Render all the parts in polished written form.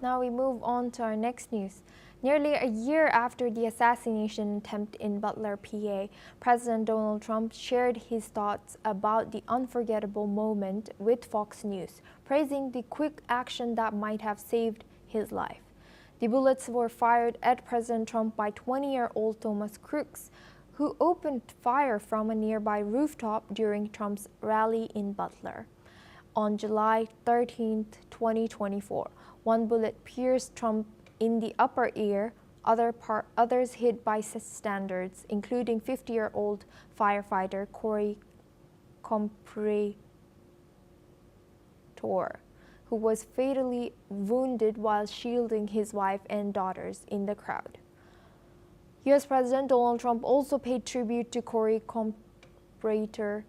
Now we move on to our next news. Nearly a year after the assassination attempt in Butler, PA, President Donald Trump shared his thoughts about the unforgettable moment with Fox News, praising the quick action that might have saved his life. The bullets were fired at President Trump by 20-year-old Thomas Crooks, who opened fire from a nearby rooftop during Trump's rally in Butler. On July 13, 2024, one bullet pierced Trump in the upper ear, others hit bystanders, including 50-year-old firefighter Corey Comperatore, who was fatally wounded while shielding his wife and daughters in the crowd. U.S. President Donald Trump also paid tribute to Corey Comperatore,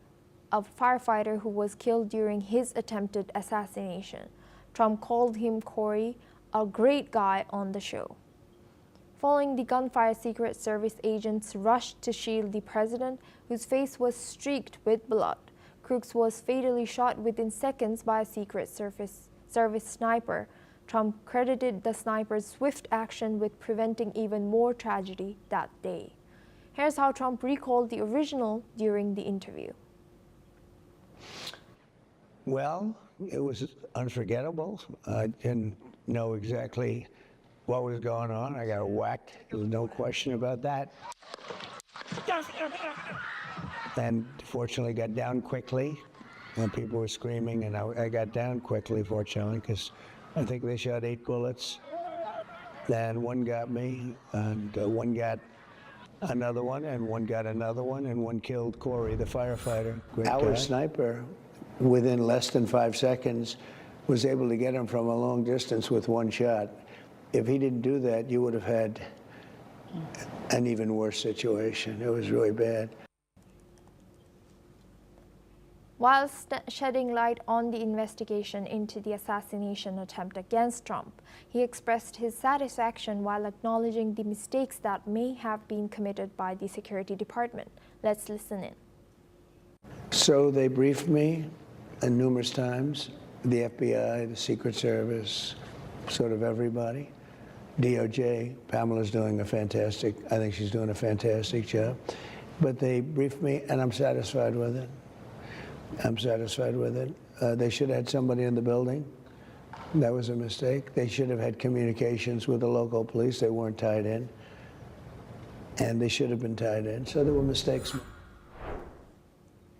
a firefighter who was killed during his attempted assassination. Trump called him Corey a great guy on the show. Following the gunfire, Secret Service agents rushed to shield the president, whose face was streaked with blood. Crooks was fatally shot within seconds by a Secret Service sniper. Trump credited the sniper's swift action with preventing even more tragedy that day. Here's how Trump recalled the original during the interview. Well, it was unforgettable. I didn't know exactly what was going on. I got whacked. There's no question about that. And fortunately got down quickly. And people were screaming, and I got down quickly, fortunately, because I think they shot 8 bullets. And one got me, and one got another one, and one got another one, and one killed Corey, the firefighter. Our sniper, within less than 5 seconds, was able to get him from a long distance with one shot. If he didn't do that, you would have had an even worse situation. It was really bad. While shedding light on the investigation into the assassination attempt against Trump, he expressed his satisfaction while acknowledging the mistakes that may have been committed by the Security Department. Let's listen in. So they briefed me numerous times, the FBI, the Secret Service, sort of everybody. DOJ, Pamela's doing I think she's doing a fantastic job. But they briefed me, and I'm satisfied with it. I'm satisfied with it. They should have had somebody in the building. That was a mistake. They should have had communications with the local police. They weren't tied in. And they should have been tied in. So there were mistakes.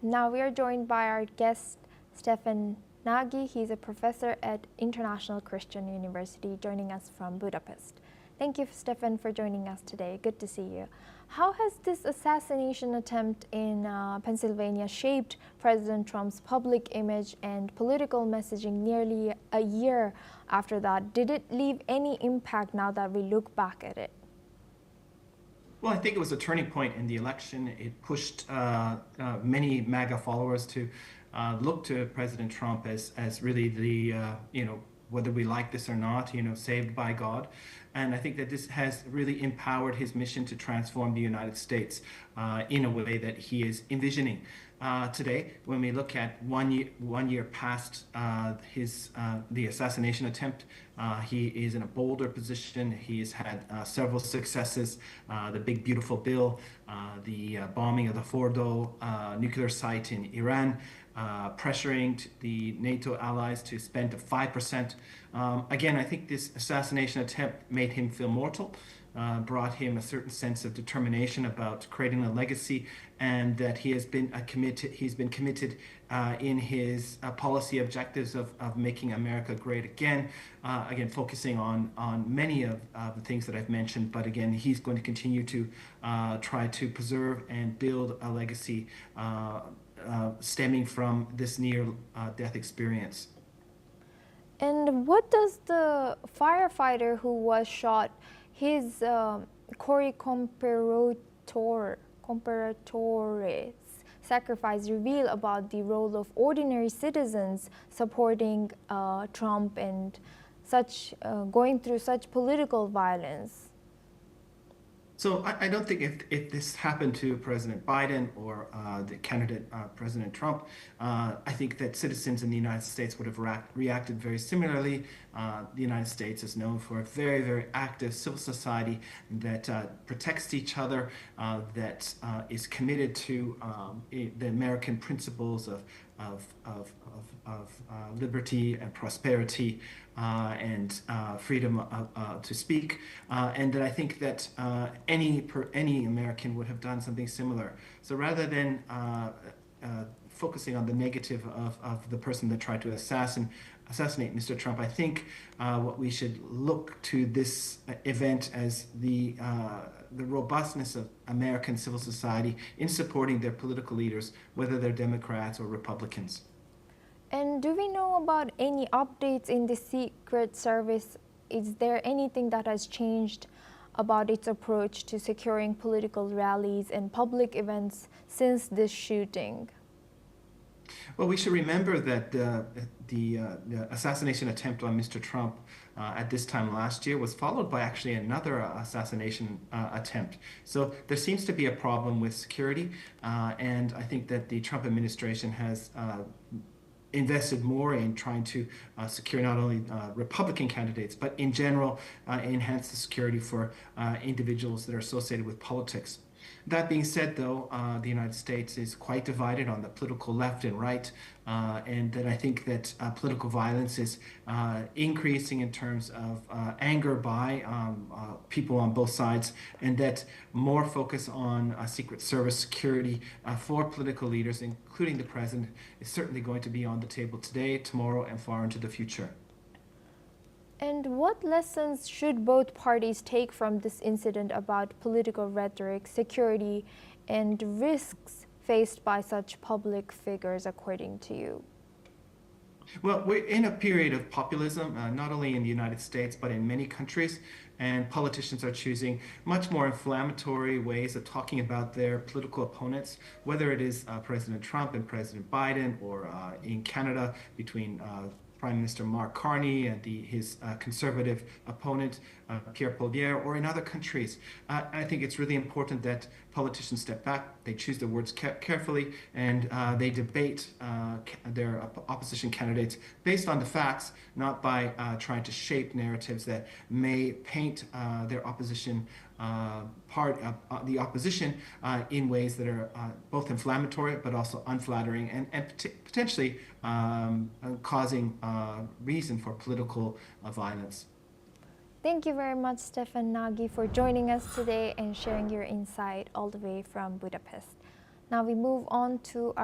Now we are joined by our guest, Stefan Nagy. He's a professor at International Christian University, joining us from Budapest. Thank you, Stefan, for joining us today. Good to see you. How has this assassination attempt in Pennsylvania shaped President Trump's public image and political messaging nearly a year after that? Did it leave any impact now that we look back at it? Well, I think it was a turning point in the election. It pushed many MAGA followers to look to President Trump as really the, whether we like this or not, saved by God. And I think that this has really empowered his mission to transform the United States in a way that he is envisioning. Today, when we look at one year past the assassination attempt, he is in a bolder position. He has had several successes: the Big Beautiful Bill, the bombing of the Fordo nuclear site in Iran, pressuring the NATO allies to spend 5%. Again, I think this assassination attempt made him feel mortal. Brought him a certain sense of determination about creating a legacy, and that he has been committed in his policy objectives of making America great again. Again, focusing on many of the things that I've mentioned, but again, he's going to continue to try to preserve and build a legacy stemming from this near-death experience. And what does the firefighter who was shot, his Corey Comperatore's sacrifice, reveal about the role of ordinary citizens supporting Trump and going through such political violence? So I don't think if this happened to President Biden or the candidate President Trump, I think that citizens in the United States would have reacted very similarly. The United States is known for a very, very active civil society that protects each other, that is committed to the American principles of liberty and prosperity and freedom to speak, and that I think that any American would have done something similar. So rather than focusing on the negative of the person that tried to assassinate Mr. Trump, I think what we should look to this event as the robustness of American civil society in supporting their political leaders, whether they're Democrats or Republicans. And do we know about any updates in the Secret Service? Is there anything that has changed about its approach to securing political rallies and public events since this shooting? Well, we should remember that the assassination attempt on Mr. Trump at this time last year was followed by actually another assassination attempt. So there seems to be a problem with security, and I think that the Trump administration has invested more in trying to secure not only Republican candidates, but in general enhance the security for individuals that are associated with politics. That being said, though, the United States is quite divided on the political left and right, and that I think that political violence is increasing in terms of anger by people on both sides, and that more focus on Secret Service security for political leaders, including the president, is certainly going to be on the table today, tomorrow, and far into the future. And what lessons should both parties take from this incident about political rhetoric, security, and risks faced by such public figures, according to you? Well, we're in a period of populism, not only in the United States, but in many countries, and politicians are choosing much more inflammatory ways of talking about their political opponents, whether it is President Trump and President Biden, or in Canada between Prime Minister Mark Carney and his conservative opponent, Pierre Poilievre, or in other countries. I think it's really important that politicians step back, they choose their words carefully, and they debate their opposition candidates based on the facts, not by trying to shape narratives that may paint their opposition the opposition in ways that are both inflammatory but also unflattering, and potentially causing reason for political violence. Thank you very much, Stefan Nagy, for joining us today and sharing your insight all the way from Budapest. Now we move on to our